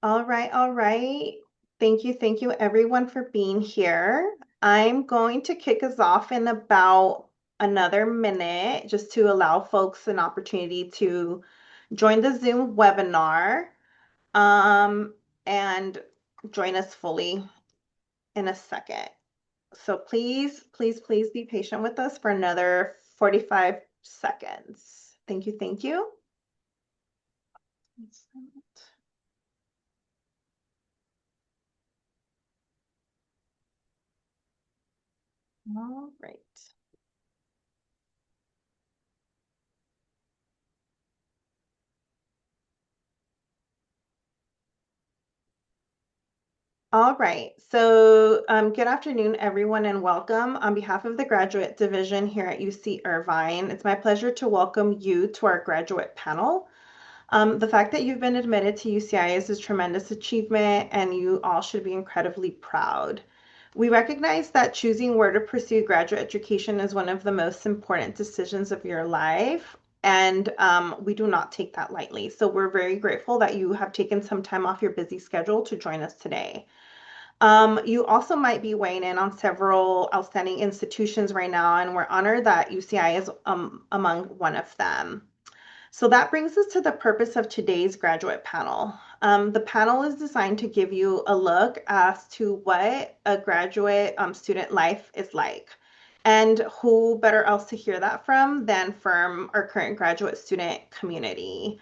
All right, all right. Thank you everyone for being here. I'm going to kick us off in about another minute just to allow folks an opportunity to join the Zoom webinar um, and join us fully in a second. So please be patient with us for another 45 seconds. Thank you, thank you. All right. All right. So, good afternoon, everyone, and welcome. On behalf of the Graduate Division here at UC Irvine, it's my pleasure to welcome you to our graduate panel. The fact that you've been admitted to UCI is a tremendous achievement, and you all should be incredibly proud. We recognize that choosing where to pursue graduate education is one of the most important decisions of your life, and we do not take that lightly. So, we're very grateful that you have taken some time off your busy schedule to join us today. You also might be weighing in on several outstanding institutions right now, and we're honored that UCI is among one of them. So that brings us to the purpose of today's graduate panel. The panel is designed to give you a look as to what a graduate student life is like. And who better else to hear that from our current graduate student community.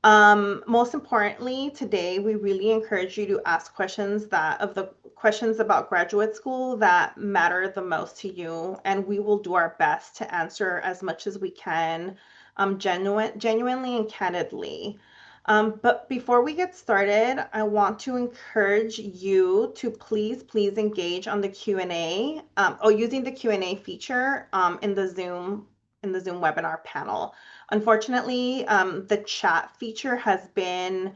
Most importantly, today we really encourage you to ask the questions about graduate school that matter the most to you, and we will do our best to answer as much as we can, genuinely and candidly. But before we get started, I want to encourage you to please engage on the Q&A, or using the Q&A feature in the Zoom webinar panel. Unfortunately, the chat feature has been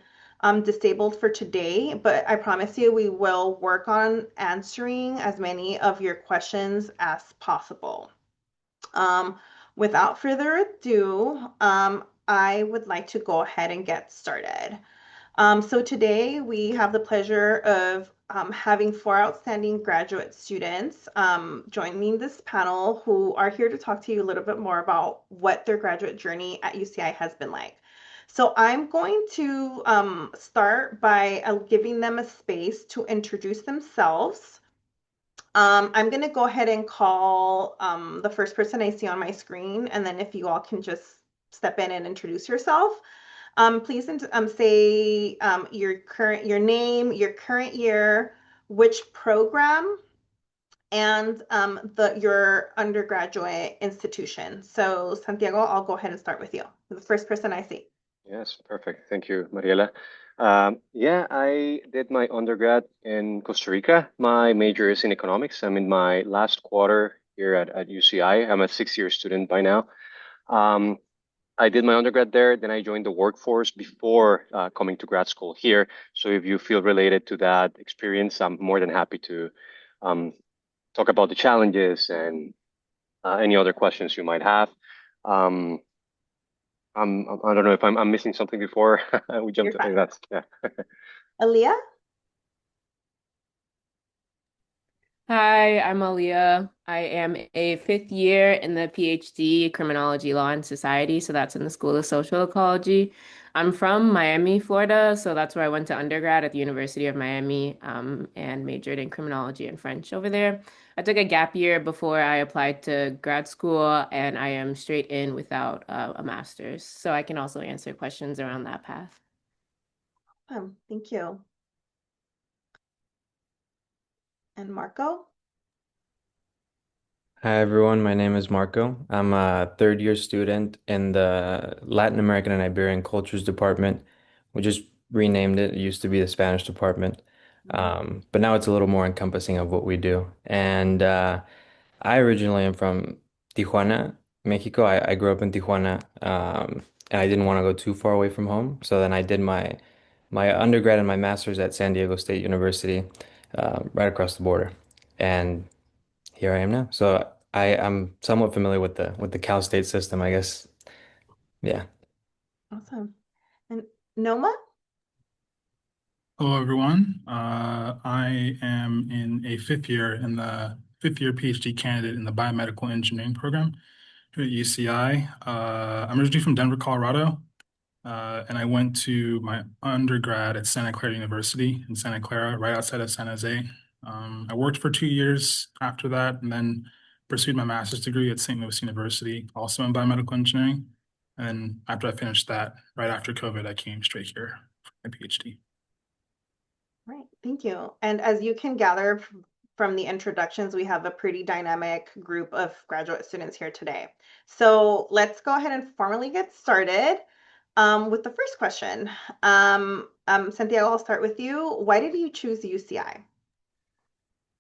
disabled for today, but I promise you we will work on answering as many of your questions as possible. Um, Without further ado, I would like to go ahead and get started. So today we have the pleasure of having four outstanding graduate students joining this panel who are here to talk to you a little bit more about what their graduate journey at UCI has been like. So I'm going to start by giving them a space to introduce themselves. I'm going to go ahead and call the first person I see on my screen, and then if you all can just step in and introduce yourself. Please say your name, your current year, which program, and your undergraduate institution. So Santiago, I'll go ahead and start with you. The first person I see. Yes, perfect. Thank you, Mariela. Yeah, I did my undergrad in Costa Rica. My major is in economics. I'm in my last quarter here at UCI. I'm a six-year student by now. Um, I did my undergrad there, then I joined the workforce before coming to grad school here. So if you feel related to that experience, I'm more than happy to um, talk about the challenges and any other questions you might have. Um, I don't know if I'm missing something before we jump You're to fine. that's yeah. Aaliyah? Hi, I'm Aaliyah. I am a fifth year in the PhD Criminology Law and Society, so that's in the School of Social Ecology. I'm from Miami, Florida, so that's where I went to undergrad at the University of Miami, and majored in criminology and French over there. I took a gap year before I applied to grad school, and I am straight in without a master's, so I can also answer questions around that path. Thank you. And Marco? Hi everyone, my name is Marco. I'm a third year student in the Latin American and Iberian Cultures Department. We just renamed it. It used to be the Spanish department. But now it's a little more encompassing of what we do. And I originally am from Tijuana, Mexico. I grew up in Tijuana, and I didn't want to go too far away from home. So then I did my undergrad and my master's at San Diego State University, right across the border. And here I am now. So I'm somewhat familiar with the Cal State system, I guess. Yeah. Awesome. And Noma? Hello, everyone. I am in a fifth year PhD candidate in the biomedical engineering program here at UCI. I'm originally from Denver, Colorado, and I went to my undergrad at Santa Clara University in Santa Clara, right outside of San Jose. I worked for 2 years after that, and then pursued my master's degree at St. Louis University, also in biomedical engineering. And after I finished that, right after COVID, I came straight here for my PhD. Right, thank you. And as you can gather from the introductions, we have a pretty dynamic group of graduate students here today. So let's go ahead and formally get started with the first question. Santiago, I'll start with you. Why did you choose UCI?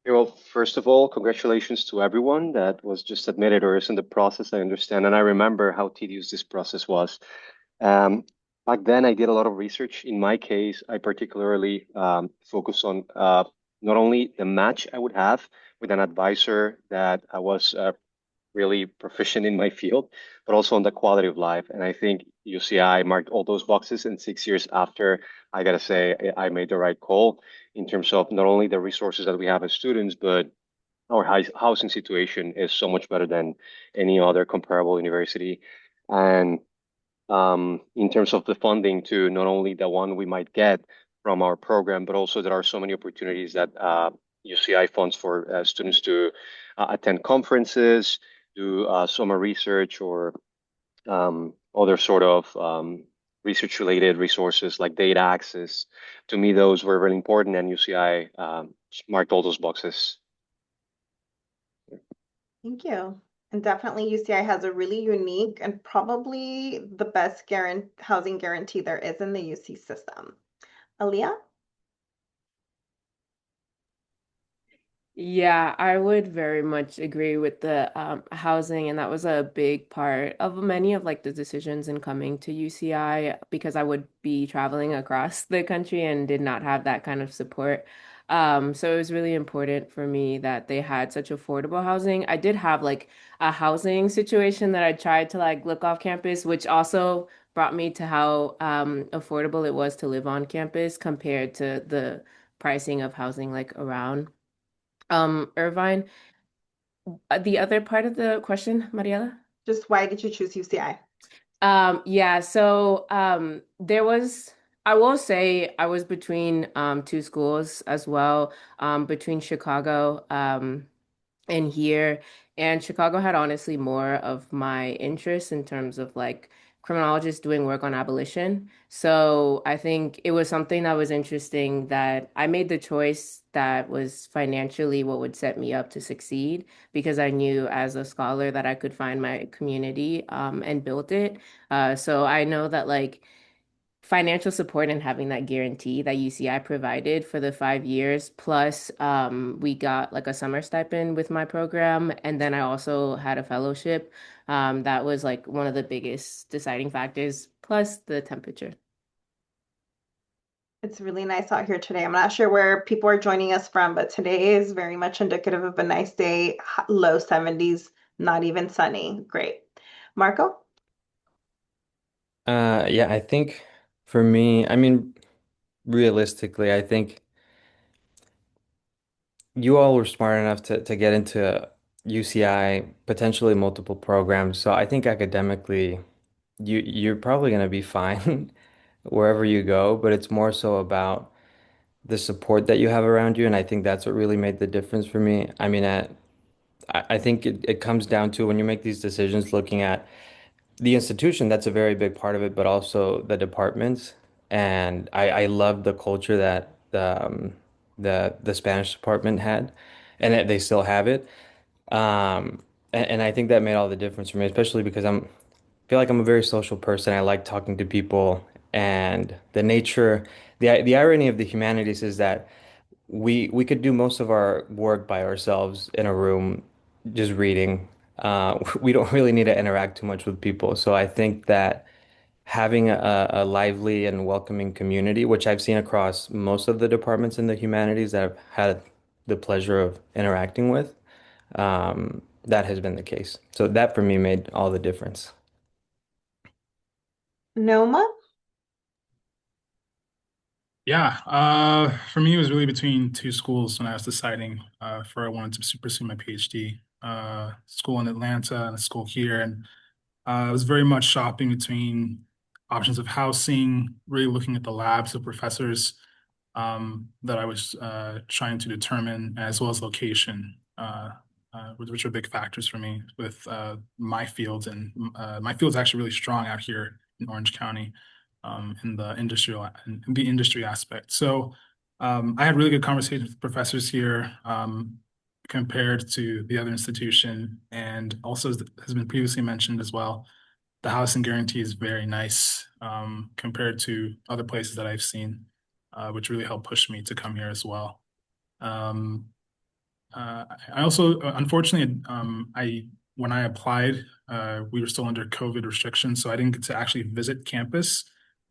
Well, first of all, congratulations to everyone that was just admitted or is in the process. I understand, and I remember how tedious this process was. Um, Back then, I did a lot of research. In my case, I particularly focused on not only the match I would have with an advisor that I was really proficient in my field, but also on the quality of life. And I think UCI marked all those boxes. And 6 years after, I gotta say, I made the right call in terms of not only the resources that we have as students, but our housing situation is so much better than any other comparable university. And in terms of the funding to not only the one we might get from our program, but also there are so many opportunities that UCI funds for students to attend conferences, do summer research, or other sort of research related resources like data access. To me, those were really important, and UCI marked all those boxes. Thank you. And definitely UCI has a really unique and probably the best housing guarantee there is in the UC system. Aaliyah? Yeah, I would very much agree with the housing, and that was a big part of many of like the decisions in coming to UCI because I would be traveling across the country and did not have that kind of support. So it was really important for me that they had such affordable housing. I did have like a housing situation that I tried to like look off campus, which also brought me to how affordable it was to live on campus compared to the pricing of housing like around. Irvine. The other part of the question, Mariela? Just why did you choose UCI? Yeah, so there was, I will say I was between two schools as well, between Chicago and here. And Chicago had honestly more of my interest in terms of like criminologists doing work on abolition. So I think it was something that was interesting that I made the choice that was financially what would set me up to succeed because I knew as a scholar that I could find my community and build it. So I know that like financial support and having that guarantee that UCI provided for the 5 years. Plus, we got like a summer stipend with my program. And then I also had a fellowship. That was like one of the biggest deciding factors, plus the temperature. It's really nice out here today. I'm not sure where people are joining us from, but today is very much indicative of a nice day, low 70s, not even sunny. Great. Marco? Yeah, I think for me, I mean, realistically, I think you all were smart enough to get into UCI, potentially multiple programs. So I think academically, you're probably going to be fine wherever you go, but it's more so about the support that you have around you, and I think that's what really made the difference for me. I mean, I think it comes down to when you make these decisions, looking at the institution, that's a very big part of it, but also the departments. And I love the culture that the Spanish department had, and that they still have it. And I think that made all the difference for me, especially because feel like I'm a very social person. I like talking to people, and the irony of the humanities is that we could do most of our work by ourselves in a room, just reading. We don't really need to interact too much with people. So I think that having a lively and welcoming community, which I've seen across most of the departments in the humanities that I've had the pleasure of interacting with, that has been the case. So that for me made all the difference. Noma? Yeah, for me, it was really between two schools when I was deciding for I wanted to pursue my PhD. School in Atlanta and a school here, and I was very much shopping between options of housing, really looking at the labs of professors that I was trying to determine, as well as location, which are big factors for me with my fields. And my field's actually really strong out here in Orange County in the industry aspect. So I had really good conversations with professors here compared to the other institution, and also as has been previously mentioned as well, the housing guarantee is very nice compared to other places that I've seen, which really helped push me to come here as well. Um, I also, unfortunately, I when I applied, we were still under COVID restrictions, so I didn't get to actually visit campus.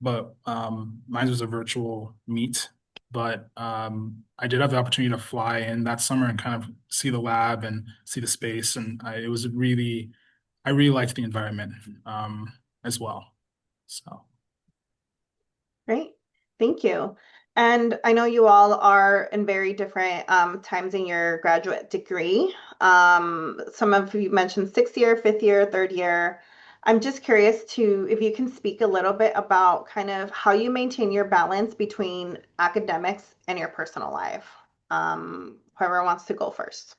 But mine was a virtual meet. But I did have the opportunity to fly in that summer and kind of see the lab and see the space, and it was I really liked the environment as well. So. Great. Thank you. And I know you all are in very different times in your graduate degree. Some of you mentioned sixth year, fifth year, third year. I'm just curious to if you can speak a little bit about kind of how you maintain your balance between academics and your personal life. Whoever wants to go first.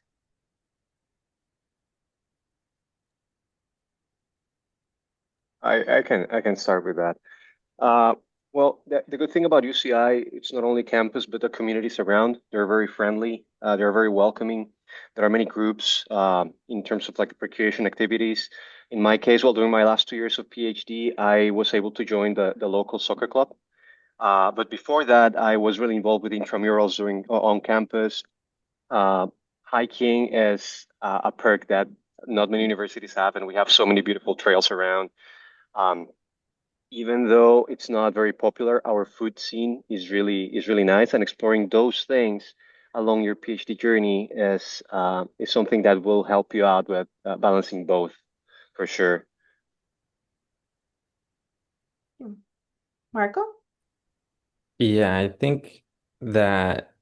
I can start with that. Uh, well, the good thing about UCI, it's not only campus, but the communities around. They're very friendly. They're very welcoming. There are many groups in terms of like recreation activities. In my case, while doing my last 2 years of PhD, I was able to join the local soccer club. But before that, I was really involved with intramurals during on campus. Uh, Hiking is a perk that not many universities have, and we have so many beautiful trails around. Um, Even though it's not very popular, our food scene is really nice, and exploring those things along your PhD journey is something that will help you out with balancing both for sure. Marco? Yeah, I think that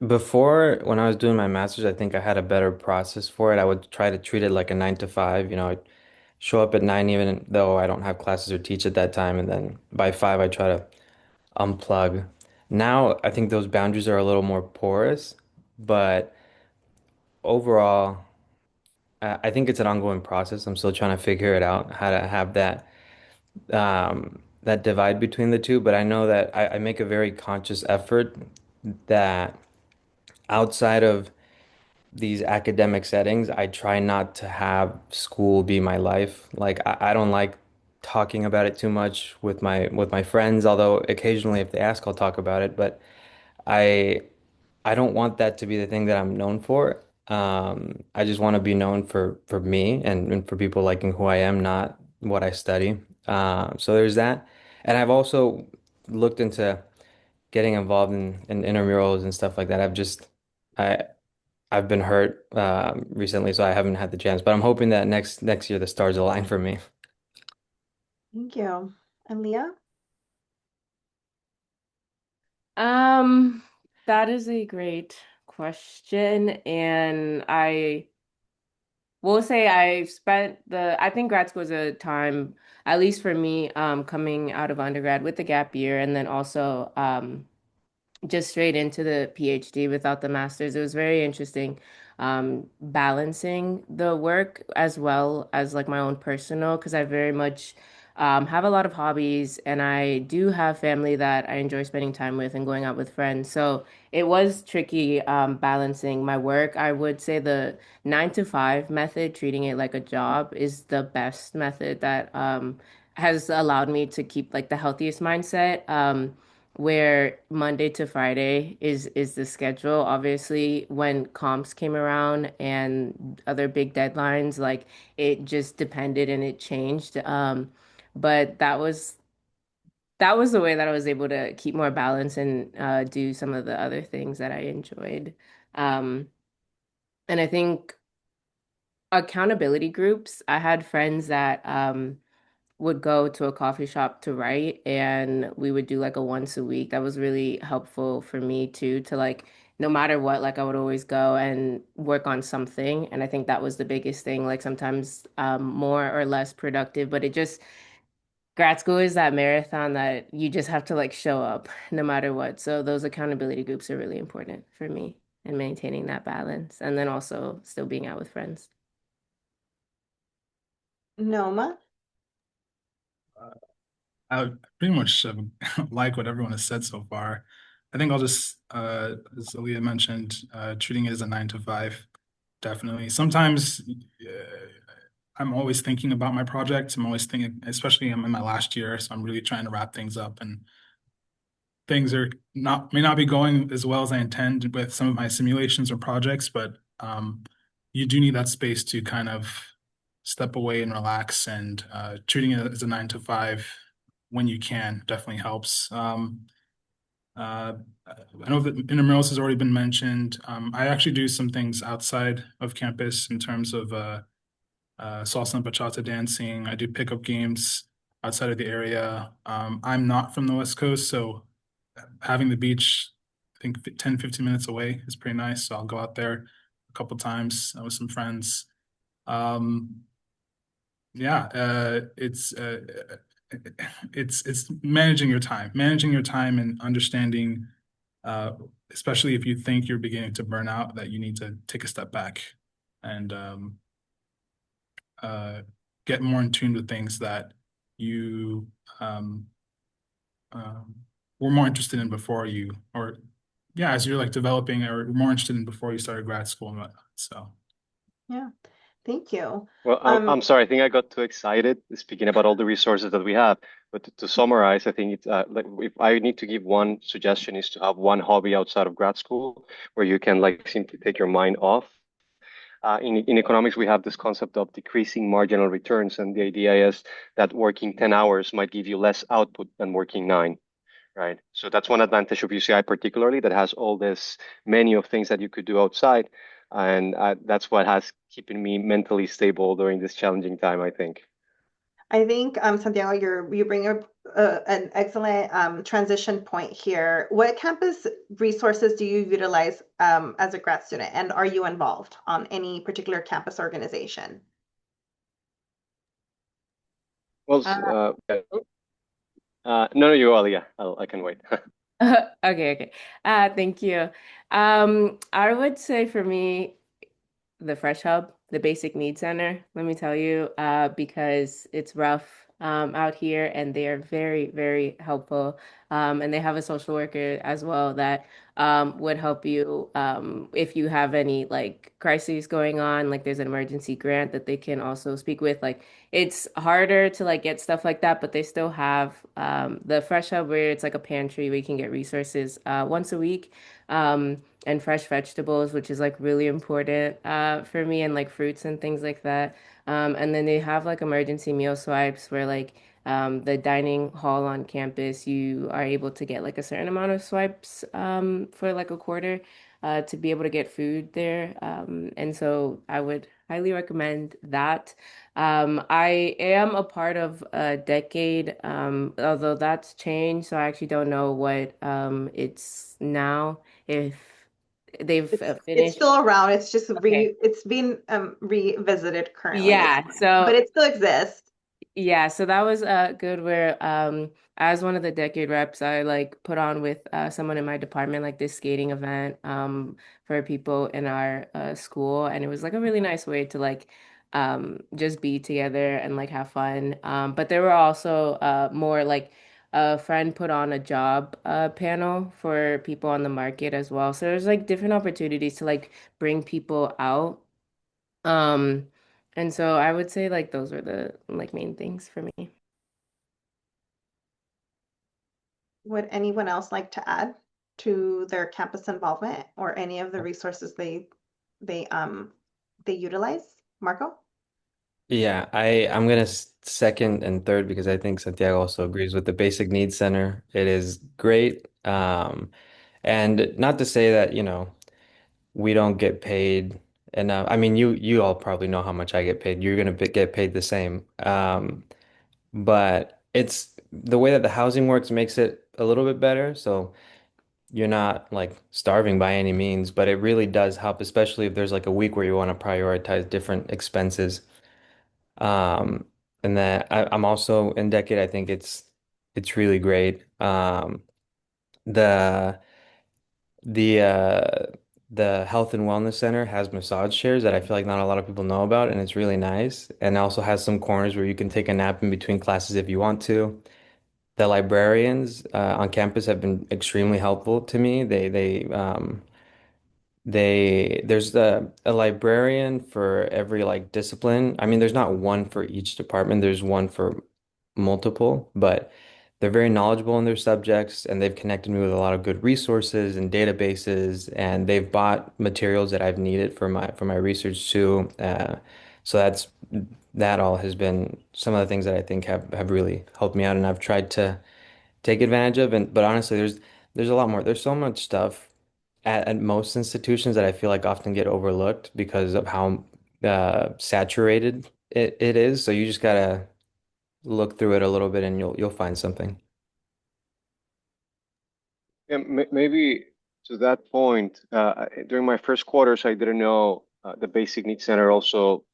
before when I was doing my master's, I think I had a better process for it. I would try to treat it like a 9 to 5. I'd show up at 9 even though I don't have classes or teach at that time, and then by 5 I try to unplug. Now I think those boundaries are a little more porous, but overall, I think it's an ongoing process. I'm still trying to figure it out how to have that divide between the two. But I know that I make a very conscious effort that outside of these academic settings, I try not to have school be my life. Like I don't like talking about it too much with my friends, although occasionally if they ask, I'll talk about it. But I I don't want that to be the thing that I'm known for. I just want to be known for me and for people liking who I am, not what I study. So there's that. And I've also looked into getting involved in intramurals and stuff like that. I I've been hurt recently, so I haven't had the chance. But I'm hoping that next year the stars align for me. Thank you. And Leah? Um, that is a great question, and I will say I think grad school is a time, at least for me, coming out of undergrad with the gap year, and then also just straight into the PhD without the master's. It was very interesting, balancing the work as well as like my own personal, because I very much have a lot of hobbies and I do have family that I enjoy spending time with and going out with friends. So it was tricky balancing my work. I would say the 9 to 5 method, treating it like a job, is the best method that has allowed me to keep like the healthiest mindset. Where Monday to Friday is the schedule. Obviously, when comps came around and other big deadlines, like it just depended and it changed. But that was the way that I was able to keep more balance and do some of the other things that I enjoyed. Um, and I think accountability groups, I had friends that would go to a coffee shop to write, and we would do like a once a week. That was really helpful for me too, to like no matter what, like I would always go and work on something. And I think that was the biggest thing, like sometimes more or less productive, but it just grad school is that marathon that you just have to like show up no matter what. So those accountability groups are really important for me and maintaining that balance and then also still being out with friends. Noma? I pretty much like what everyone has said so far. I think I'll just, as Aaliyah mentioned, treating it as a 9 to 5, definitely. Sometimes I'm always thinking about my projects. I'm always thinking, especially I'm in my last year, so I'm really trying to wrap things up, and things are not may not be going as well as I intend with some of my simulations or projects, but you do need that space to kind of step away and relax, and treating it as a 9 to 5 when you can definitely helps. Uh, I know that intramurals has already been mentioned. I actually do some things outside of campus in terms of salsa and bachata dancing. I do pickup games outside of the area. I'm not from the West Coast, so having the beach, I think 10, 15 minutes away is pretty nice. So I'll go out there a couple times with some friends. Um, yeah, it's managing your time and understanding, uh, especially if you think you're beginning to burn out, that you need to take a step back and uh, get more in tune with things that you um, um, were more interested in before you, or yeah, as you're like developing or more interested in before you started grad school and whatnot. So Yeah, thank you. Well, I'm sorry. I think I got too excited speaking about all the resources that we have. But to summarize, I think it's like if I need to give one suggestion is to have one hobby outside of grad school where you can like simply take your mind off. In economics, we have this concept of decreasing marginal returns, and the idea is that working 10 hours might give you less output than working 9, right? So that's one advantage of UCI particularly that has all this menu of things that you could do outside, and that's what has keeping me mentally stable during this challenging time, I think. I think, Santiago, you bring up an excellent transition point here. What campus resources do you utilize as a grad student, and are you involved on any particular campus organization? Well, Uh, no, no, you all, yeah, I can wait. okay, okay. Thank you. I would say for me, the Fresh Hub, the Basic Needs Center, let me tell you, because it's rough out here and they are very, very helpful. And they have a social worker as well that would help you if you have any like crises going on, like there's an emergency grant that they can also speak with. Like it's harder to like get stuff like that, but they still have the Fresh Hub where it's like a pantry where you can get resources once a week. And fresh vegetables, which is like really important for me, and like fruits and things like that. And then they have like emergency meal swipes where like the dining hall on campus, you are able to get like a certain amount of swipes for like a quarter to be able to get food there. And so I would highly recommend that. I am a part of a decade, although that's changed, so I actually don't know what it's now if they've It's finished. still around. It's just Okay. it's being revisited currently. Yeah, But so it still exists. yeah, so that was good where as one of the decade reps, I like put on with someone in my department like this skating event for people in our school, and it was like a really nice way to like just be together and like have fun. But there were also more like a friend put on a job panel for people on the market as well. So there's like different opportunities to like bring people out. Um, and so I would say like those were the like main things for me. Would anyone else like to add to their campus involvement or any of the resources they they utilize? Marco? Yeah, I'm gonna second and third because I think Santiago also agrees with the Basic Needs Center. It is great. And not to say that, we don't get paid enough. I mean, you all probably know how much I get paid. You're gonna get paid the same. but it's the way that the housing works makes it a little bit better. So you're not like starving by any means, but it really does help, especially if there's like a week where you want to prioritize different expenses. Um, and then I'm also in Decade. I think it's really great. The the uh, the Health and Wellness Center has massage chairs that I feel like not a lot of people know about, and it's really nice. And also has some corners where you can take a nap in between classes if you want to. The librarians on campus have been extremely helpful to me. There's a librarian for every like discipline. I mean, there's not one for each department. There's one for multiple, but they're very knowledgeable in their subjects and they've connected me with a lot of good resources and databases and they've bought materials that I've needed for my research too. So that all has been some of the things that I think have really helped me out and I've tried to take advantage of. And but honestly, there's a lot more. There's so much stuff at most institutions that I feel like often get overlooked because of how saturated it is. So you just gotta look through it a little bit and you'll find something. Yeah, maybe to that point, during my first quarters, I didn't know the Basic Needs Center also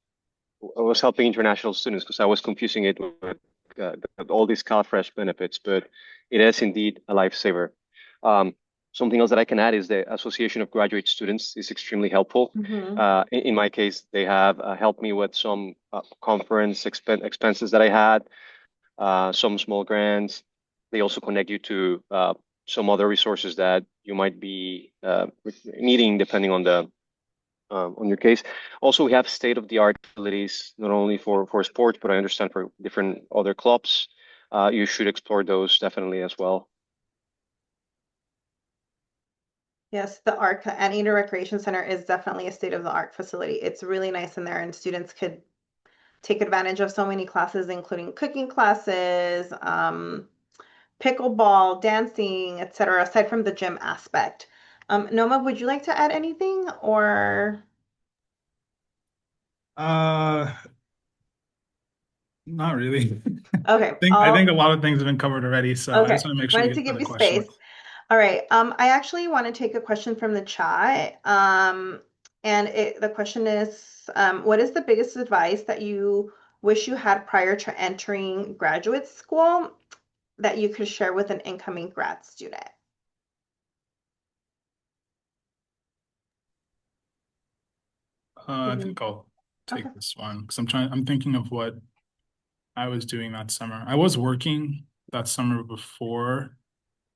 I was helping international students because I was confusing it with all these CalFresh benefits, but it is indeed a lifesaver. Um, Something else that I can add is the Association of Graduate Students is extremely helpful. Hmm. In my case, they have helped me with some conference expenses that I had, some small grants. They also connect you to some other resources that you might be needing depending on your case. Also, we have state-of-the-art facilities, not only for sports, but I understand for different other clubs. You should explore those definitely as well. Yes, the ARC, Anteater Recreation Center, is definitely a state-of-the-art facility. It's really nice in there, and students could take advantage of so many classes, including cooking classes, pickleball, dancing, etc., aside from the gym aspect. Noma, would you like to add anything or Uh, Not really. okay, I think I'll a lot of things have been covered already, so I okay. just want to make sure we Wanted to get to give the you space. questions. All right. I actually want to take a question from the chat. The question is, what is the biggest advice that you wish you had prior to entering graduate school that you could share with an incoming grad student? I Mhm. think I'll Okay. take this one because I'm thinking of what I was doing that summer. I was working that summer before.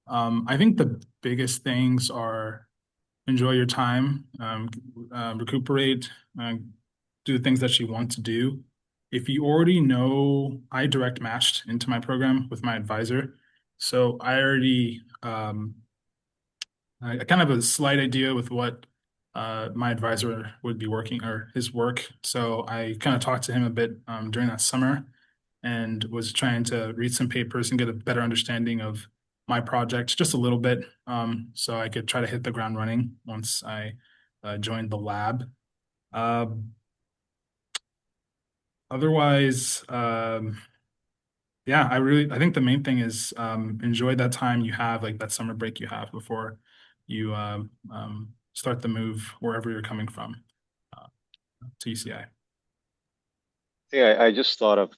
I think the biggest things are enjoy your time, recuperate, do the things that you want to do. If you already know, I direct matched into my program with my advisor. So I already, I kind of have a slight idea with what my advisor would be working or his work. So I kind of talked to him a bit during that summer and was trying to read some papers and get a better understanding of my project just a little bit, so I could try to hit the ground running once I joined the lab. Um, Otherwise, yeah, I think the main thing is enjoy that time you have, like that summer break you have before you start the move wherever you're coming from uh, to UCI. Yeah, I just thought of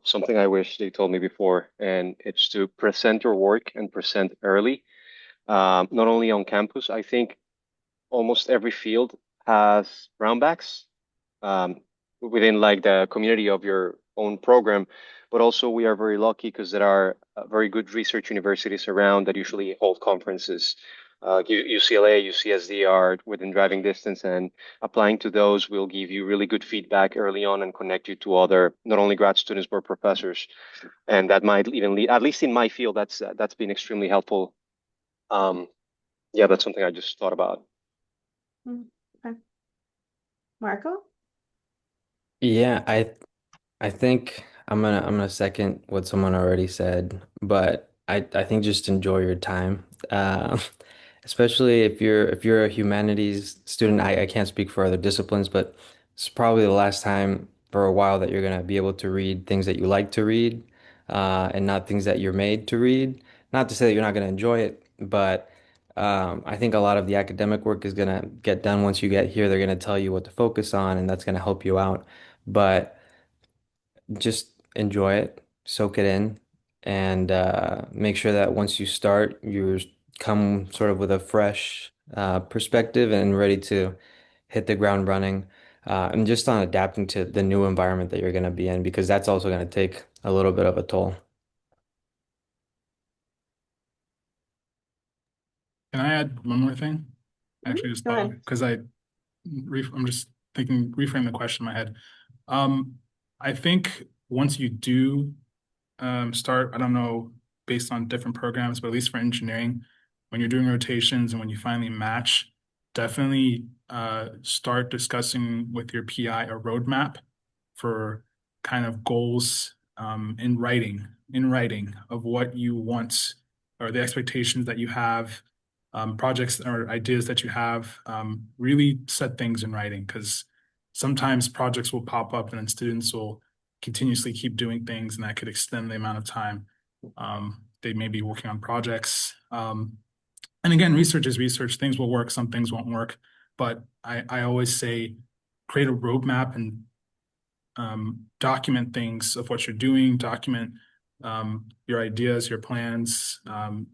something I wish they told me before, and it's to present your work and present early, not only on campus. I think almost every field has brownbacks um, within like the community of your own program. But also we are very lucky because there are very good research universities around that usually hold conferences. UCLA, UCSD are within driving distance, and applying to those will give you really good feedback early on and connect you to other not only grad students but professors. And that might even lead, at least in my field, that's been extremely helpful. Um, yeah, that's something I just thought about. Mm, okay. Marco? Yeah, I think I'm gonna second what someone already said, but I think just enjoy your time. Especially if you're a humanities student, I can't speak for other disciplines, but it's probably the last time for a while that you're gonna be able to read things that you like to read. and not things that you're made to read. Not to say that you're not going to enjoy it, but I think a lot of the academic work is going to get done once you get here. They're going to tell you what to focus on, and that's going to help you out. But just enjoy it, soak it in, and make sure that once you start, you come sort of with a fresh perspective and ready to hit the ground running. And just on adapting to the new environment that you're going to be in, because that's also going to take a little bit of a toll. Can I add one more thing? I Mhm. actually just Go thought of ahead. because I'm just thinking, reframe the question in my head. Um, I think once you do start, I don't know, based on different programs, but at least for engineering, when you're doing rotations and when you finally match, definitely start discussing with your PI a roadmap for kind of goals in writing of what you want or the expectations that you have, projects or ideas that you have. Really set things in writing because sometimes projects will pop up and then students will continuously keep doing things, and that could extend the amount of time they may be working on projects. And again, research is research. Things will work, some things won't work. But I always say create a roadmap and document things of what you're doing, document your ideas, your plans,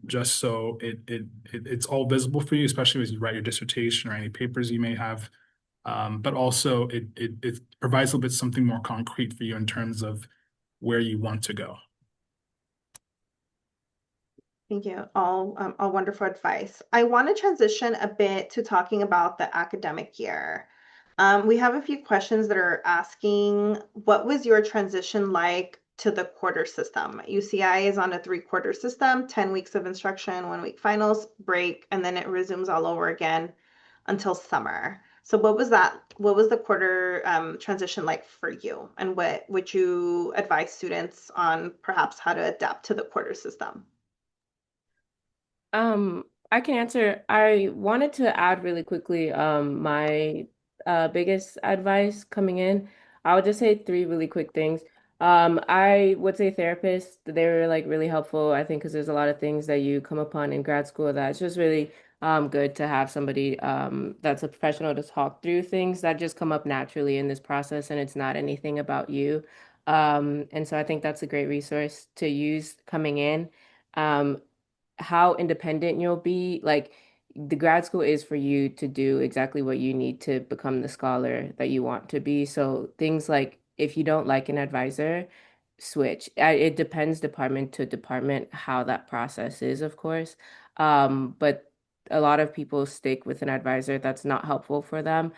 just so it's all visible for you, especially as you write your dissertation or any papers you may have. But also it provides a little bit something more concrete for you in terms of where you want to go. Thank you. All wonderful advice. I want to transition a bit to talking about the academic year. We have a few questions that are asking, what was your transition like to the quarter system? UCI is on a three-quarter system, 10 weeks of instruction, 1 week finals, break, and then it resumes all over again until summer. So what was that? What was the quarter transition like for you? And what would you advise students on perhaps how to adapt to the quarter system? I can answer. I wanted to add really quickly, my biggest advice coming in. I would just say three really quick things. I would say therapists, they were like really helpful, I think, because there's a lot of things that you come upon in grad school that's just really good to have somebody that's a professional to talk through things that just come up naturally in this process and it's not anything about you. And so I think that's a great resource to use coming in. Um, how independent you'll be. Like the grad school is for you to do exactly what you need to become the scholar that you want to be. So things like if you don't like an advisor, switch. It depends department to department how that process is, of course. But a lot of people stick with an advisor that's not helpful for them,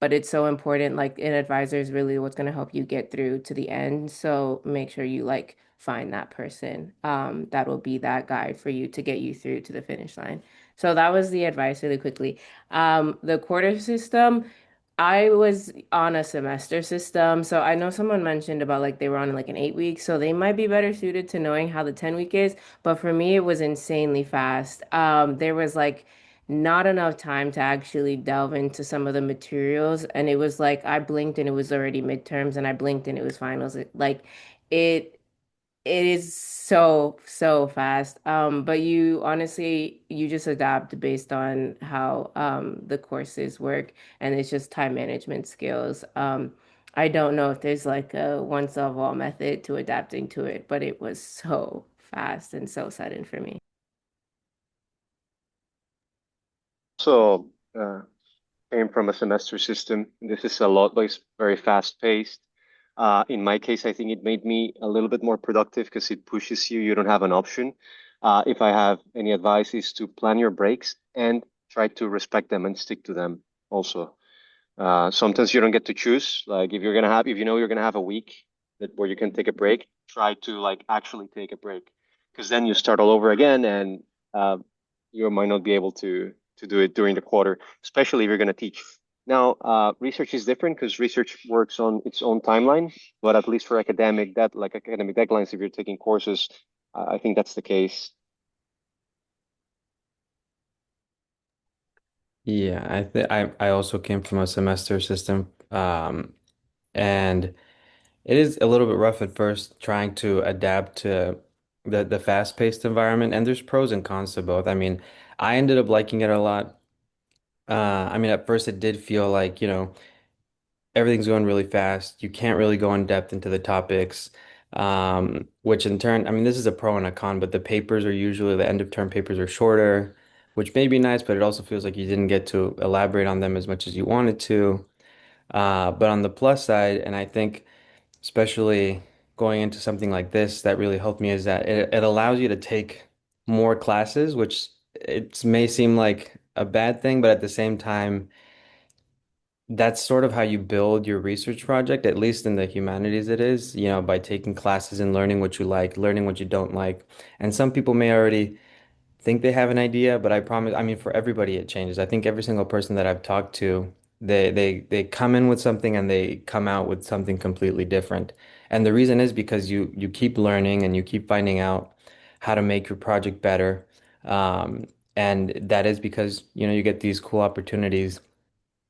but it's so important. Like an advisor is really what's going to help you get through to the end. So make sure you like find that person that will be that guide for you to get you through to the finish line. So that was the advice really quickly. The quarter system, I was on a semester system. So I know someone mentioned about like they were on like an 8 week, so they might be better suited to knowing how the 10 week is. But for me, it was insanely fast. There was like not enough time to actually delve into some of the materials. And it was like I blinked and it was already midterms, and I blinked and it was finals. Like it it is so, so fast. But you honestly, you just adapt based on how the courses work, and it's just time management skills. I don't know if there's like a one solve all method to adapting to it, but it was so fast and so sudden for me. So, came from a semester system. This is a lot, like, very fast paced. In my case, I think it made me a little bit more productive because it pushes you. You don't have an option. If I have any advice, is to plan your breaks and try to respect them and stick to them also. Sometimes you don't get to choose. Like if you know you're gonna have a week where you can take a break, try to like actually take a break, because then you start all over again, and uh, you might not be able to do it during the quarter, especially if you're gonna teach. Now, research is different because research works on its own timeline, but at least for academic deadlines, if you're taking courses, I think that's the case. Yeah, I also came from a semester system, and It is a little bit rough at first trying to adapt to the fast-paced environment, and there's pros and cons to both. I mean, I ended up liking it a lot. I mean, at first it did feel like, everything's going really fast. You can't really go in depth into the topics, which in turn, I mean, this is a pro and a con, but the papers are usually, the end of term papers are shorter, which may be nice, but it also feels like you didn't get to elaborate on them as much as you wanted to. But on the plus side, and I think especially going into something like this that really helped me is that it allows you to take more classes, which it may seem like a bad thing, but at the same time, that's sort of how you build your research project, at least in the humanities it is, by taking classes and learning what you like, learning what you don't like. And some people may already think they have an idea, but I promise, I mean, for everybody it changes. I think every single person that I've talked to, they come in with something and they come out with something completely different. And the reason is because you keep learning and you keep finding out how to make your project better. And that is because, you get these cool opportunities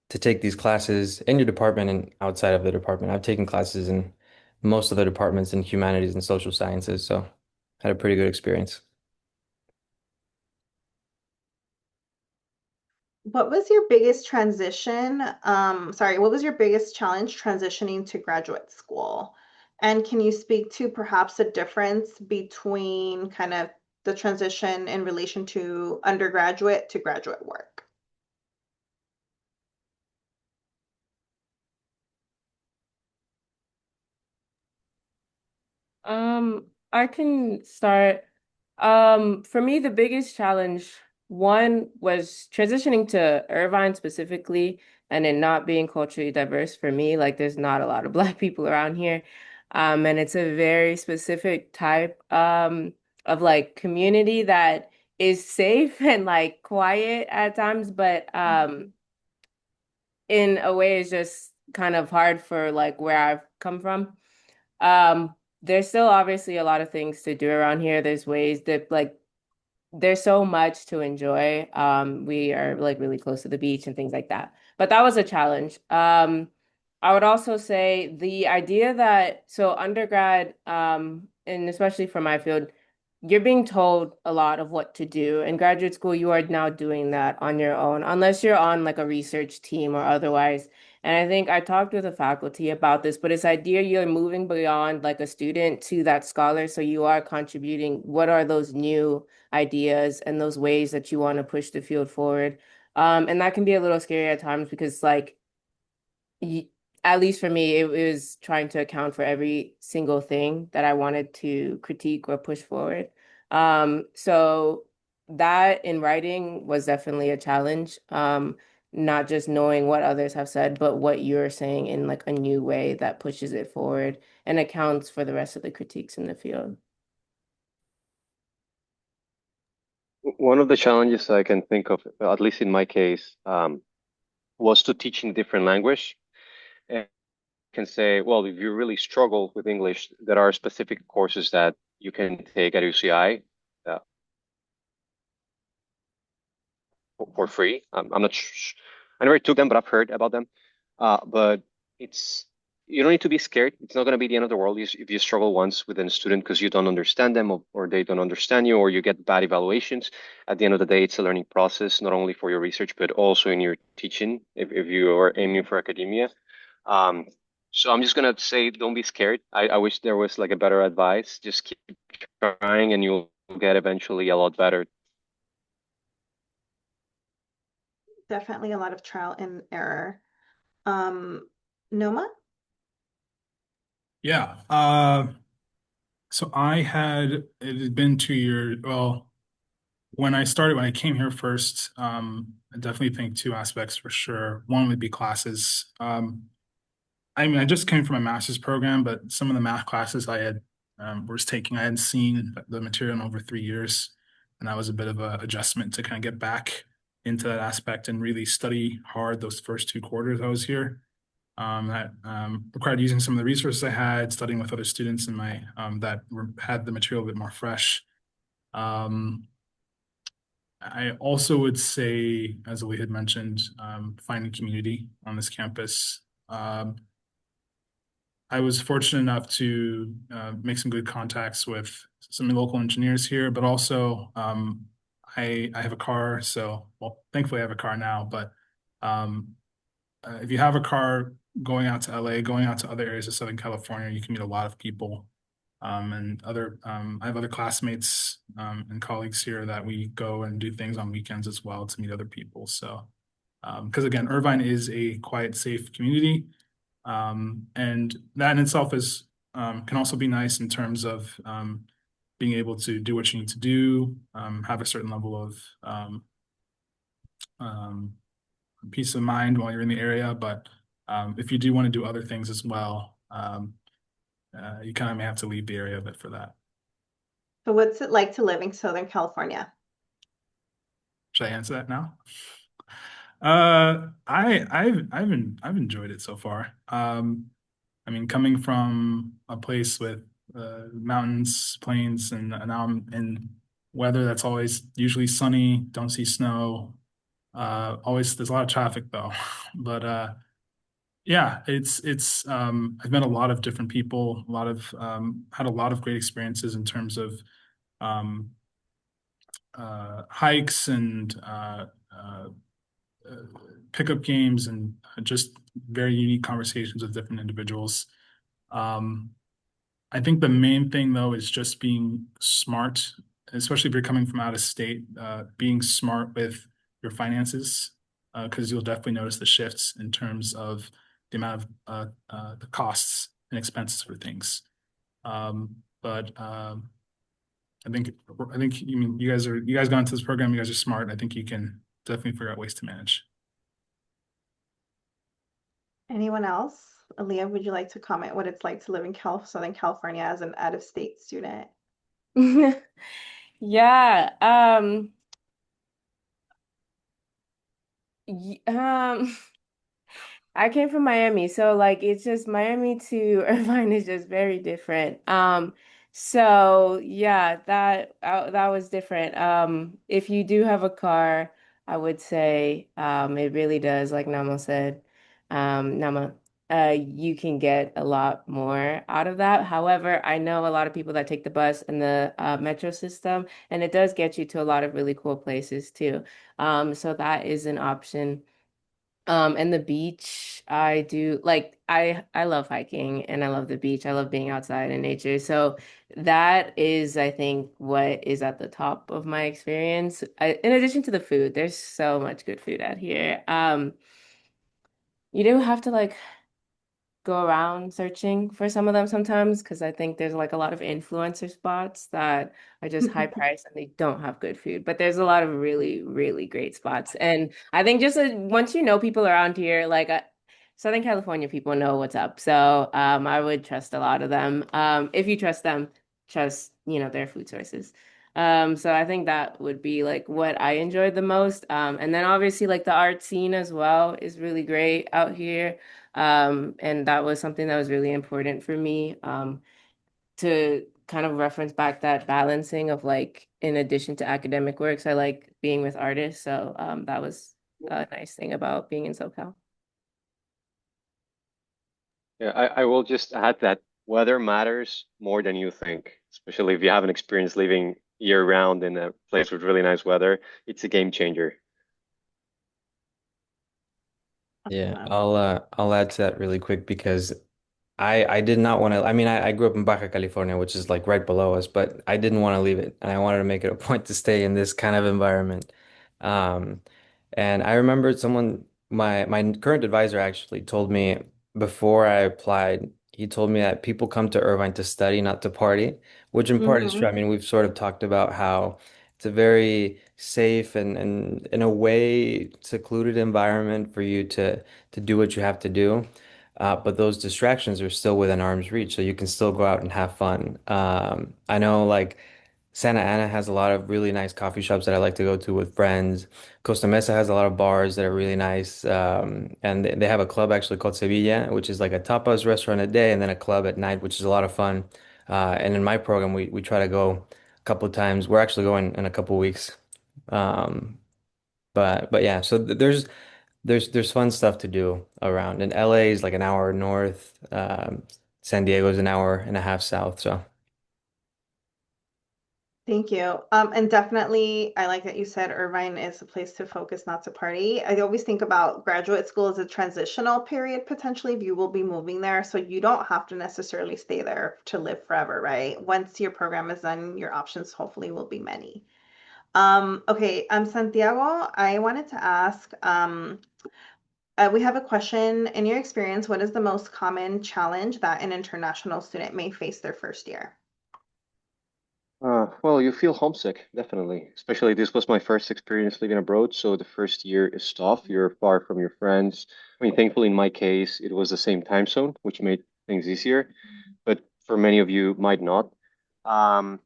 to take these classes in your department and outside of the department. I've taken classes in most of the departments in humanities and social sciences, so had a pretty good experience. What was your biggest transition? What was your biggest challenge transitioning to graduate school? And can you speak to perhaps a difference between kind of the transition in relation to undergraduate to graduate work? I can start. For me, the biggest challenge, one was transitioning to Irvine specifically, and it not being culturally diverse for me. Like, there's not a lot of Black people around here. And it's a very specific type, of like community that is safe and like quiet at times, but in a way is just kind of hard for like where I've come from. There's still obviously a lot of things to do around here. There's ways that like there's so much to enjoy. We are like really close to the beach and things like that. But that was a challenge. I would also say the idea that so undergrad, and especially for my field, you're being told a lot of what to do. In graduate school, you are now doing that on your own, unless you're on like a research team or otherwise. And I think I talked with the faculty about this, but it's idea you're moving beyond like a student to that scholar. So you are contributing. What are those new ideas and those ways that you want to push the field forward? And that can be a little scary at times because like y at least for me, it was trying to account for every single thing that I wanted to critique or push forward. So that in writing was definitely a challenge. Not just knowing what others have said, but what you're saying in like a new way that pushes it forward and accounts for the rest of the critiques in the field. One of the challenges I can think of, at least in my case, was to teach in different language. And can say, well, if you really struggle with English, there are specific courses that you can take at UCI for free. I'm not I never took them, but I've heard about them. But it's you don't need to be scared. It's not going to be the end of the world if you struggle once with a student because you don't understand them or they don't understand you or you get bad evaluations. At the end of the day, it's a learning process, not only for your research, but also in your teaching if you are aiming for academia. Um, so I'm just gonna say, don't be scared. I wish there was like a better advice. Just keep trying, and you'll get eventually a lot better. Definitely a lot of trial and error. Um, Noma? Yeah. So it had been 2 years. Well, when I came here first, I definitely think two aspects for sure. One would be classes. I mean, I just came from a master's program, but some of the math classes I had was taking, I hadn't seen the material in over 3 years, and that was a bit of a adjustment to kind of get back into that aspect and really study hard those first 2 quarters I was here. That required using some of the resources I had, studying with other students in my had the material a bit more fresh. Um, I also would say, as we had mentioned, finding community on this campus. I was fortunate enough to make some good contacts with some local engineers here, but also I have a car, so well, thankfully I have a car now. But um, if you have a car going out to LA, going out to other areas of Southern California, you can meet a lot of people. And other I have other classmates and colleagues here that we go and do things on weekends as well to meet other people. So because again, Irvine is a quiet, safe community. And that in itself is can also be nice in terms of being able to do what you need to do, have a certain level of um, peace of mind while you're in the area. But if you do want to do other things as well, you kind of may have to leave the area a bit for that. So what's it like to live in Southern California? Should I answer that now? I've enjoyed it so far. I mean, coming from a place with mountains, plains, and now I'm in weather that's always usually sunny, don't see snow. Always there's a lot of traffic though. But yeah, it's I've met a lot of different people, a lot of had a lot of great experiences in terms of um hikes and uh, pickup games and just very unique conversations with different individuals. Um, I think the main thing though is just being smart, especially if you're coming from out of state, being smart with your finances, because you'll definitely notice the shifts in terms of the amount of the costs and expenses for things. But I think you mean you guys got into this program, you guys are smart. I think you can definitely figure out ways to manage. Anyone else? Aaliyah, would you like to comment what it's like to live in Southern California as an out-of-state student? Yeah. y- um, I came from Miami, so like it's just Miami to Irvine is just very different. So yeah, that was different. If you do have a car, I would say it really does, like Nama said, Nama, you can get a lot more out of that. However, I know a lot of people that take the bus and the metro system, and it does get you to a lot of really cool places too. So that is an option. And the beach, I do like I love hiking and I love the beach. I love being outside in nature. So that is, I think, what is at the top of my experience. In addition to the food, there's so much good food out here. You do have to like go around searching for some of them sometimes because I think there's like a lot of influencer spots that are just high price and they don't have good food. But there's a lot of really, really great spots. And I think just once you know people around here, like Southern California people know what's up. So I would trust a lot of them. If you trust them, trust, their food sources. So I think that would be like what I enjoyed the most. And then obviously like the art scene as well is really great out here. And that was something that was really important for me, to kind of reference back that balancing of like, in addition to academic works, I like being with artists. So that was a nice thing about being in SoCal. Yeah, I will just add that weather matters more than you think, especially if you haven't experienced living year round in a place with really nice weather. It's a game changer. Yeah, Awesome. I'll add to that really quick because I did not want to. I mean, I grew up in Baja California, which is like right below us, but I didn't want to leave it, and I wanted to make it a point to stay in this kind of environment. Um, and I remember my current advisor actually told me before I applied, he told me that people come to Irvine to study, not to party, which in part is true. I Hmm. mean, we've sort of talked about how it's a very safe and in a way secluded environment for you to do what you have to do. But those distractions are still within arm's reach, so you can still go out and have fun. I know like Santa Ana has a lot of really nice coffee shops that I like to go to with friends. Costa Mesa has a lot of bars that are really nice. And they have a club actually called Sevilla, which is like a tapas restaurant a day and then a club at night, which is a lot of fun. And in my program, we try to go a couple of times. We're actually going in a couple of weeks. Um, but yeah, so there's fun stuff to do around. And LA is like an hour north. San Diego's an hour and a half south, so. Thank you. And definitely, I like that you said Irvine is a place to focus, not to party. I always think about graduate school as a transitional period, potentially, if you will be moving there. So you don't have to necessarily stay there to live forever, right? Once your program is done, your options hopefully will be many. Okay, Santiago, I wanted to ask, we have a question. In your experience, what is the most common challenge that an international student may face their first year? Well, you feel homesick, definitely. Especially this was my first experience living abroad, so the first year is tough. You're far from your friends. I mean, thankfully, in my case, it was the same time zone, which made things easier. But for many of you, might not. Um,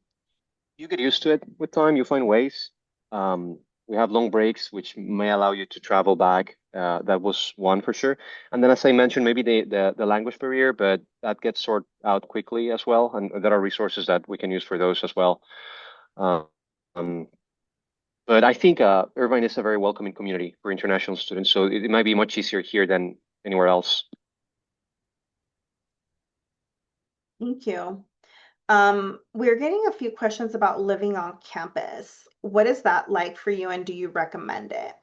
you get used to it with time. You find ways. Um, we have long breaks, which may allow you to travel back. That was one for sure. And then, as I mentioned, maybe the language barrier, but that gets sorted out quickly as well. And there are resources that we can use for those as well. Uh, Um, but I think Irvine is a very welcoming community for international students, so it might be much easier here than anywhere else. Thank you. We're getting a few questions about living on campus. What is that like for you, and do you recommend it?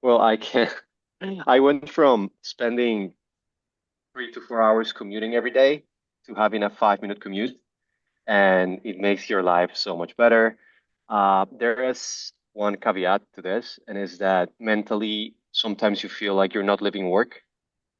Well, I can. I went from spending 3 to 4 hours commuting every day to having a 5 minute commute, and it makes your life so much better. There is one caveat to this, and is that mentally, sometimes you feel like you're not living work.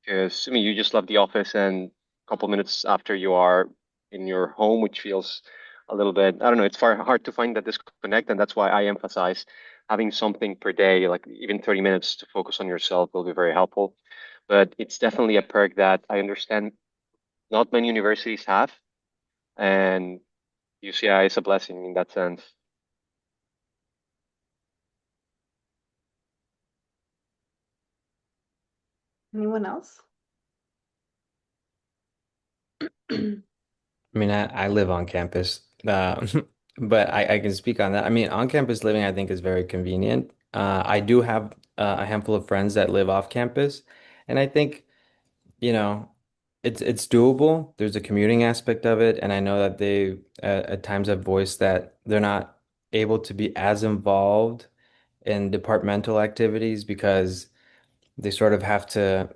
Because I mean, you just left the office, and a couple minutes after you are in your home, which feels a little bit, I don't know, it's far hard to find that disconnect, and that's why I emphasize having something per day, like even 30 minutes to focus on yourself will be very helpful. But it's definitely a perk that I understand not many universities have, and UCI is a blessing in that sense. Anyone else? I mean, I live on campus, but I can speak on that. I mean, on-campus living, I think, is very convenient. I do have a handful of friends that live off campus, and I think, you know, it's doable. There's a commuting aspect of it, and I know that they at times have voiced that they're not able to be as involved in departmental activities because they sort of have to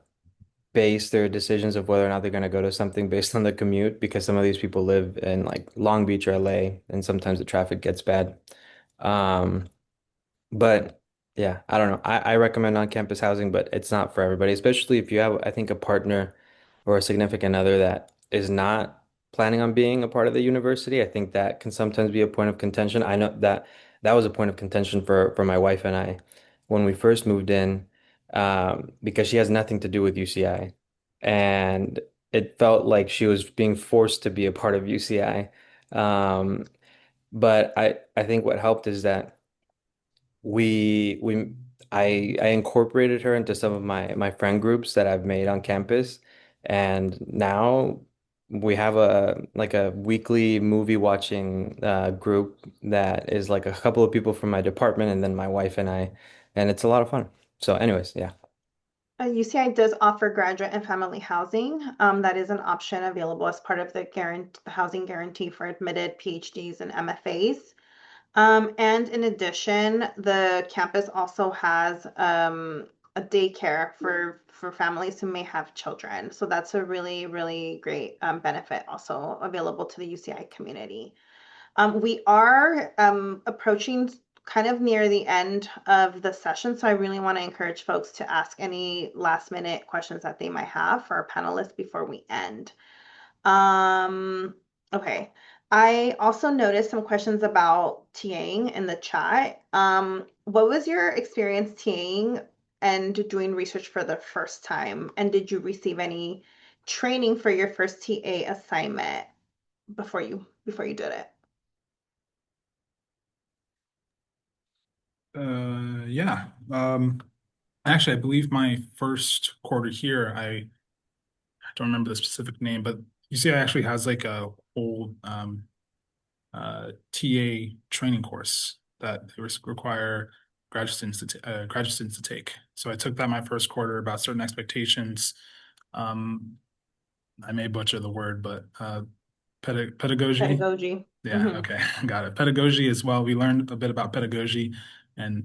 base their decisions of whether or not they're going to go to something based on the commute because some of these people live in like Long Beach or LA and sometimes the traffic gets bad. Um, but yeah, I don't know. I recommend on-campus housing, but it's not for everybody, especially if you have, I think, a partner or a significant other that is not planning on being a part of the university. I think that can sometimes be a point of contention. I know that that was a point of contention for my wife and I when we first moved in, because she has nothing to do with UCI, and it felt like she was being forced to be a part of UCI. Um, but I think what helped is that we I incorporated her into some of my friend groups that I've made on campus, and now we have a like a weekly movie watching group that is like a couple of people from my department and then my wife and I, and it's a lot of fun. So anyways, yeah. UCI does offer graduate and family housing. That is an option available as part of the housing guarantee for admitted PhDs and MFAs. And in addition, the campus also has a daycare for families who may have children. So that's a really, really great benefit also available to the UCI community. We are approaching kind of near the end of the session, so I really want to encourage folks to ask any last minute questions that they might have for our panelists before we end. Um, okay. I also noticed some questions about TAing in the chat. What was your experience TAing and doing research for the first time? And did you receive any training for your first TA assignment before you did it? Yeah. Actually, I believe my first quarter here, I don't remember the specific name, but UCI actually has like a whole TA training course that they require graduate students to take. So I took that my first quarter about certain expectations. I may butcher the word, but pedagogy. Pedagogy. Yeah, Hmm. okay, got it. Pedagogy as well. We learned a bit about pedagogy and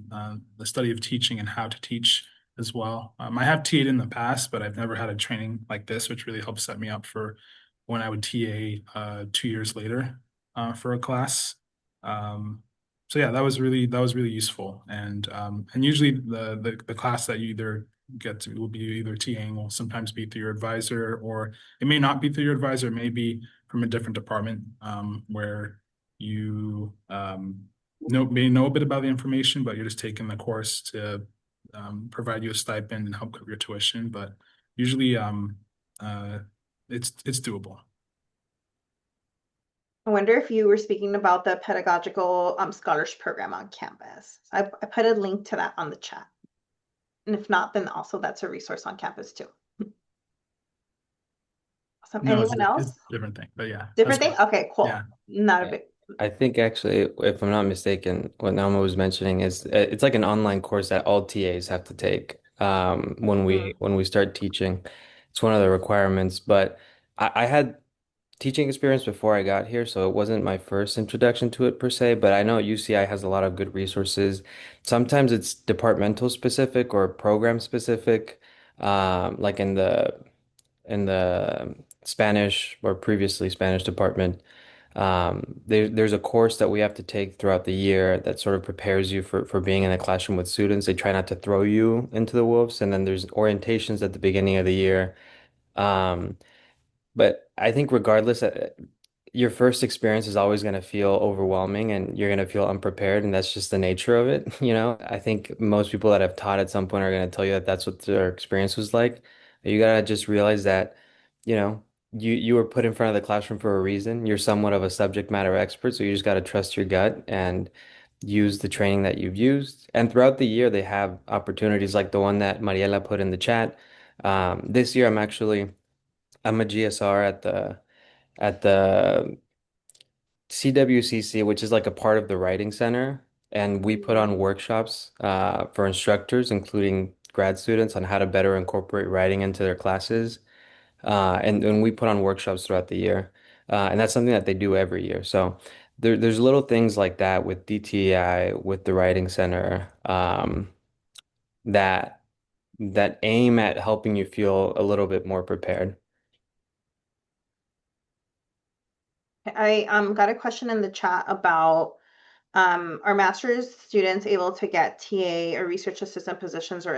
the study of teaching and how to teach as well. I have TA'd in the past, but I've never had a training like this, which really helped set me up for when I would TA 2 years later for a class. Um, so yeah, that was really useful. And usually the class that you either get to will be either TAing will sometimes be through your advisor, or it may not be through your advisor, it may be from a different department where you may know a bit about the information, but you're just taking the course to provide you a stipend and help cover your tuition. But usually uh, it's doable. I wonder if you were speaking about the pedagogical scholarship program on campus. I put a link to that on the chat. And if not, then also that's a resource on campus too. Awesome. No, Anyone it's else? a different thing, but yeah, that's Different thing? fine. Okay, Yeah. cool. Not a Yeah. big. I think actually, if I'm not mistaken, what Naoma was mentioning is it's like an online course that all TAs have to take when Mhm. we start teaching. It's one of the requirements, but I had teaching experience before I got here, so it wasn't my first introduction to it per se, but I know UCI has a lot of good resources. Sometimes it's departmental specific or program specific, like in the Spanish or previously Spanish department. There's a course that we have to take throughout the year that sort of prepares you for being in a classroom with students. They try not to throw you into the wolves, and then there's orientations at the beginning of the year. Um, but I think regardless, your first experience is always going to feel overwhelming and you're going to feel unprepared, and that's just the nature of it. You know, I think most people that have taught at some point are going to tell you that that's what their experience was like. You got to just realize that, you know, you were put in front of the classroom for a reason. You're somewhat of a subject matter expert, so you just got to trust your gut and use the training that you've used. And throughout the year, they have opportunities like the one that Mariela put in the chat. This year, I'm a GSR at the CWCC, which is like a part of the writing center, and we put on workshops for instructors, including grad students, on how to better incorporate writing into their classes. And we put on workshops throughout the year, and that's something that they do every year. So there's little things like that with DTI, with the writing center, that that aim at helping you feel a little bit more prepared. I got a question in the chat about are master's students able to get TA or research assistant positions, or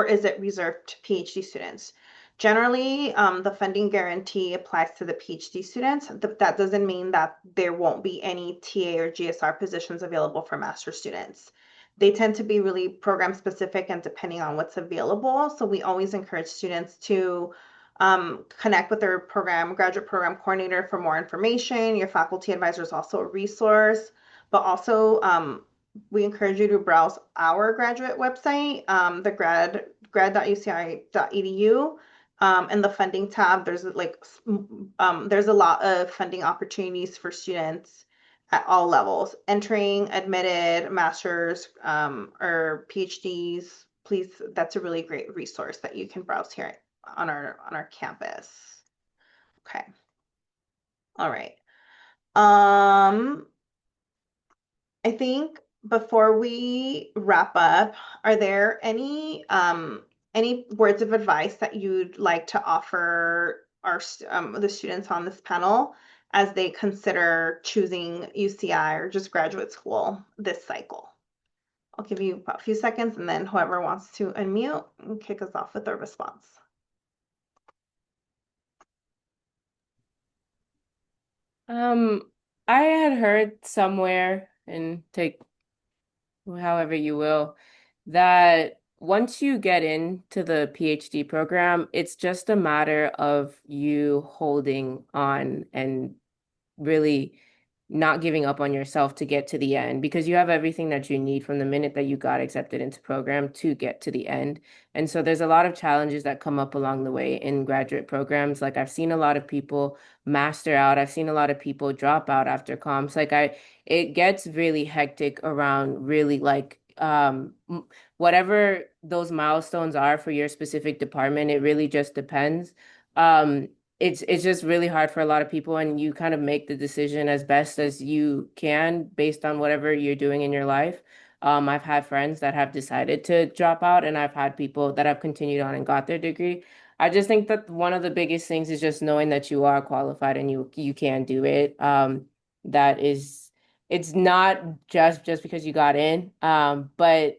is it reserved to PhD students? Generally, the funding guarantee applies to the PhD students. That doesn't mean that there won't be any TA or GSR positions available for master's students. They tend to be really program specific and depending on what's available. So we always encourage students to connect with their graduate program coordinator for more information. Your faculty advisor is also a resource, but also we encourage you to browse our graduate website, the grad.uci.edu. In the funding tab, there's a lot of funding opportunities for students at all levels, entering, admitted, masters, or PhDs. Please, that's a really great resource that you can browse here on our campus. Okay. All right. I think before we wrap up, are there any words of advice that you'd like to offer the students on this panel as they consider choosing UCI or just graduate school this cycle? I'll give you a few seconds and then whoever wants to unmute and kick us off with their response. I had heard somewhere, and take however you will, that once you get into the PhD program, it's just a matter of you holding on and really not giving up on yourself to get to the end, because you have everything that you need from the minute that you got accepted into program to get to the end. And so there's a lot of challenges that come up along the way in graduate programs. Like I've seen a lot of people master out. I've seen a lot of people drop out after comps. It gets really hectic around really like whatever those milestones are for your specific department, it really just depends. Um, it's just really hard for a lot of people, and you kind of make the decision as best as you can based on whatever you're doing in your life. I've had friends that have decided to drop out, and I've had people that have continued on and got their degree. I just think that one of the biggest things is just knowing that you are qualified and you can do it. That is, it's not just because you got in, but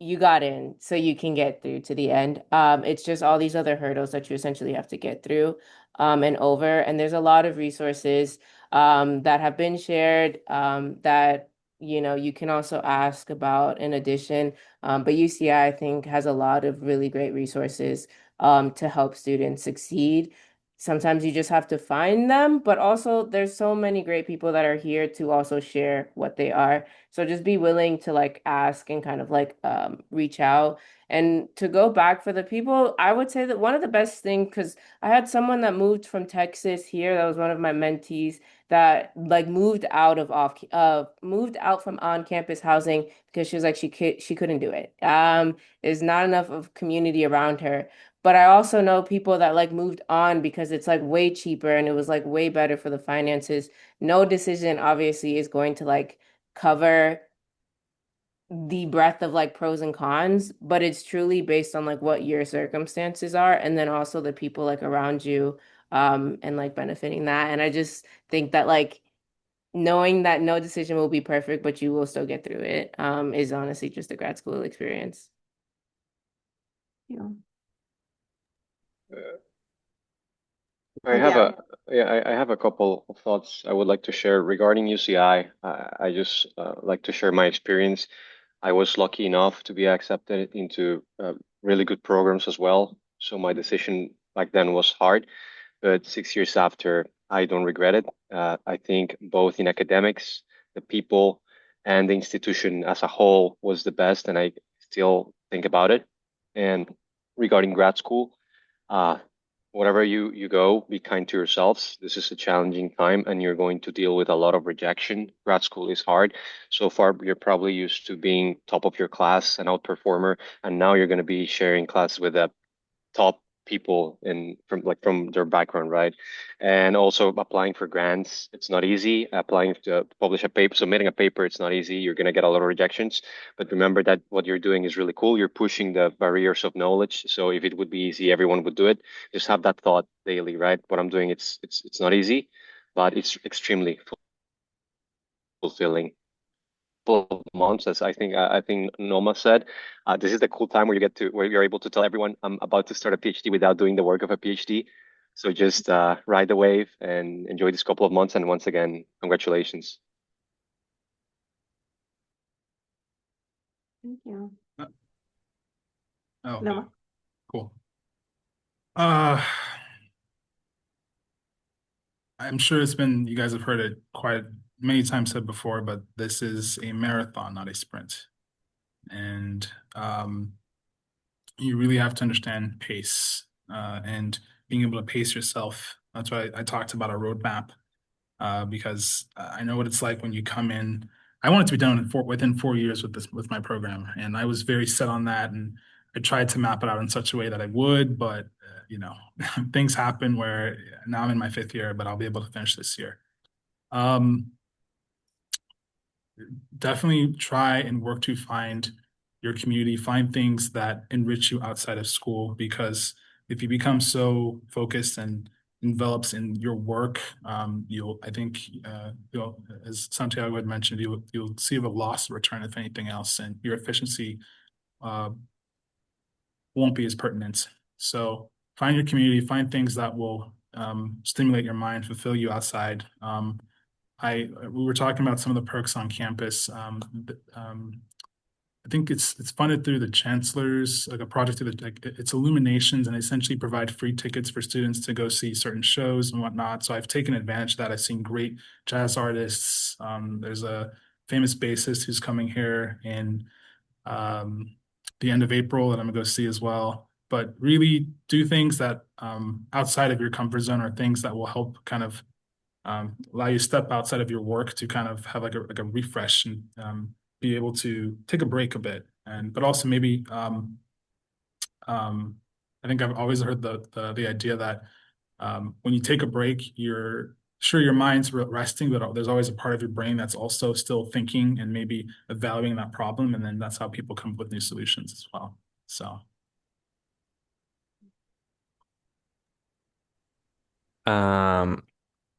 you got in so you can get through to the end. It's just all these other hurdles that you essentially have to get through and over. And there's a lot of resources that have been shared that you can also ask about in addition. But UCI, I think, has a lot of really great resources to help students succeed. Sometimes you just have to find them, but also there's so many great people that are here to also share what they are. So just be willing to like ask and kind of like reach out. And to go back for the people, I would say that one of the best things, because I had someone that moved from Texas here, that was one of my mentees that like moved out from on-campus housing because she was like she couldn't do it. There's not enough of community around her. But I also know people that like moved on because it's like way cheaper and it was like way better for the finances. No decision obviously is going to like cover the breadth of like pros and cons, but it's truly based on like what your circumstances are and then also the people like around you and like benefiting that. And I just think that like knowing that no decision will be perfect, but you will still get through it is honestly just a grad school experience. Yeah. I have Yeah. I have a couple of thoughts I would like to share regarding UCI. I just like to share my experience. I was lucky enough to be accepted into really good programs as well. So my decision back then was hard, but 6 years after, I don't regret it. I think both in academics, the people, and the institution as a whole was the best, and I still think about it. And regarding grad school, uh, wherever you go, be kind to yourselves. This is a challenging time, and you're going to deal with a lot of rejection. Grad school is hard. So far, you're probably used to being top of your class, an outperformer, and now you're going to be sharing class with a top people in from their background, right? And also applying for grants, it's not easy. Applying to publish a paper, submitting a paper, it's not easy. You're gonna get a lot of rejections. But remember that what you're doing is really cool. You're pushing the barriers of knowledge. So if it would be easy, everyone would do it. Just have that thought daily, right? What I'm doing, it's not easy, but it's extremely fulfilling. Of months, as I think Noma said, this is the cool time where you're able to tell everyone I'm about to start a PhD without doing the work of a PhD. So just ride the wave and enjoy this couple of months. And once again, congratulations. Thank you. Uh, Oh, yeah, No. cool. Uh, I'm sure you guys have heard it quite many times said before, but this is a marathon, not a sprint. And you really have to understand pace and being able to pace yourself. That's why I talked about a roadmap because I know what it's like when you come in. I want it to be done within 4 years with my program, and I was very set on that, and I tried to map it out in such a way that I would, but things happen where now I'm in my fifth year, but I'll be able to finish this year. Um, Definitely try and work to find your community, find things that enrich you outside of school, because if you become so focused and envelops in your work, I think, as Santiago had mentioned, you'll see a loss return if anything else, and your efficiency uh, won't be as pertinent. So find your community, find things that will stimulate your mind, fulfill you outside. We were talking about some of the perks on campus. I think it's funded through the chancellor's like a project through it's Illuminations, and they essentially provide free tickets for students to go see certain shows and whatnot. So I've taken advantage of that. I've seen great jazz artists. There's a famous bassist who's coming here in um, the end of April that I'm gonna go see as well. But really do things that outside of your comfort zone, or things that will help kind of, allow you to step outside of your work to kind of have like a refresh and be able to take a break a bit, but also maybe I think I've always heard the idea that when you take a break, you're sure your mind's resting, but there's always a part of your brain that's also still thinking and maybe evaluating that problem, and then that's how people come up with new solutions as well. So. Um,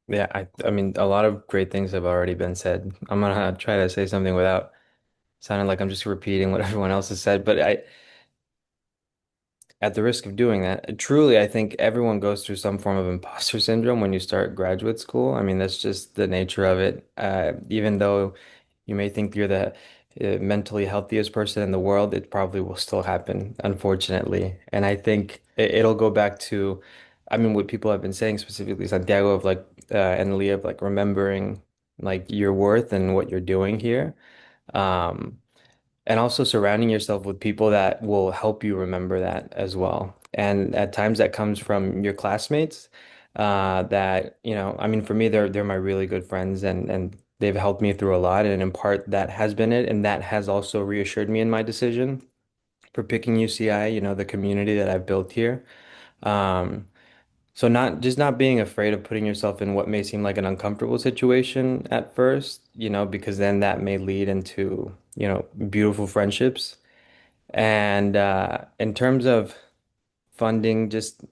yeah, I mean, a lot of great things have already been said. I'm gonna try to say something without sounding like I'm just repeating what everyone else has said, but at the risk of doing that, truly, I think everyone goes through some form of imposter syndrome when you start graduate school. I mean, that's just the nature of it. Even though you may think you're the mentally healthiest person in the world, it probably will still happen, unfortunately. And I think it'll go back to, I mean, what people have been saying, specifically Santiago, of like, and Leah, of like remembering like your worth and what you're doing here. Um, and also surrounding yourself with people that will help you remember that as well. And at times that comes from your classmates, that, you know, I mean, for me, they're my really good friends, and they've helped me through a lot. And in part, that has been it. And that has also reassured me in my decision for picking UCI, you know, the community that I've built here. Um, so not being afraid of putting yourself in what may seem like an uncomfortable situation at first, you know, because then that may lead into, you know, beautiful friendships. And in terms of funding, just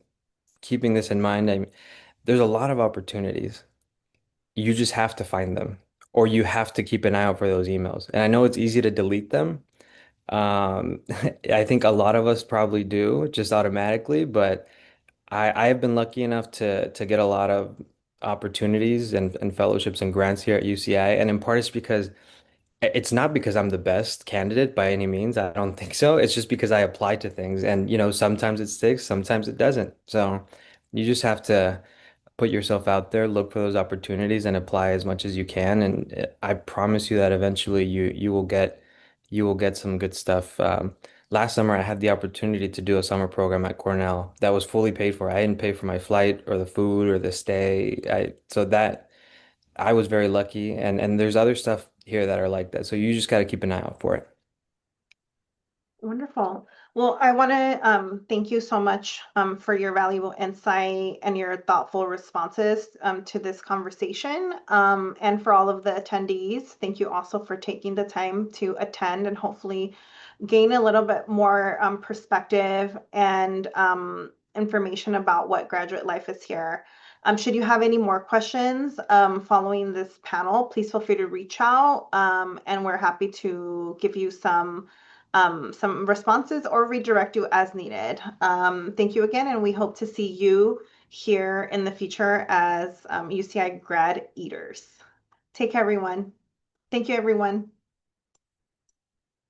keeping this in mind, I mean, there's a lot of opportunities. You just have to find them, or you have to keep an eye out for those emails. And I know it's easy to delete them. Um, I think a lot of us probably do just automatically, but I have been lucky enough to get a lot of opportunities and fellowships and grants here at UCI. And in part it's because it's not because I'm the best candidate by any means. I don't think so. It's just because I apply to things, and you know, sometimes it sticks, sometimes it doesn't. So you just have to put yourself out there, look for those opportunities and apply as much as you can. And I promise you that eventually you will get some good stuff. Last summer I had the opportunity to do a summer program at Cornell that was fully paid for. I didn't pay for my flight or the food or the stay. So that I was very lucky, and there's other stuff here that are like that. So you just got to keep an eye out for it. Wonderful. Well, I want to thank you so much for your valuable insight and your thoughtful responses to this conversation. And for all of the attendees, thank you also for taking the time to attend and hopefully gain a little bit more perspective and information about what graduate life is here. Should you have any more questions following this panel, please feel free to reach out, and we're happy to give you some responses or redirect you as needed. Thank you again, and we hope to see you here in the future as UCI grad eaters. Take care, everyone. Thank you, everyone.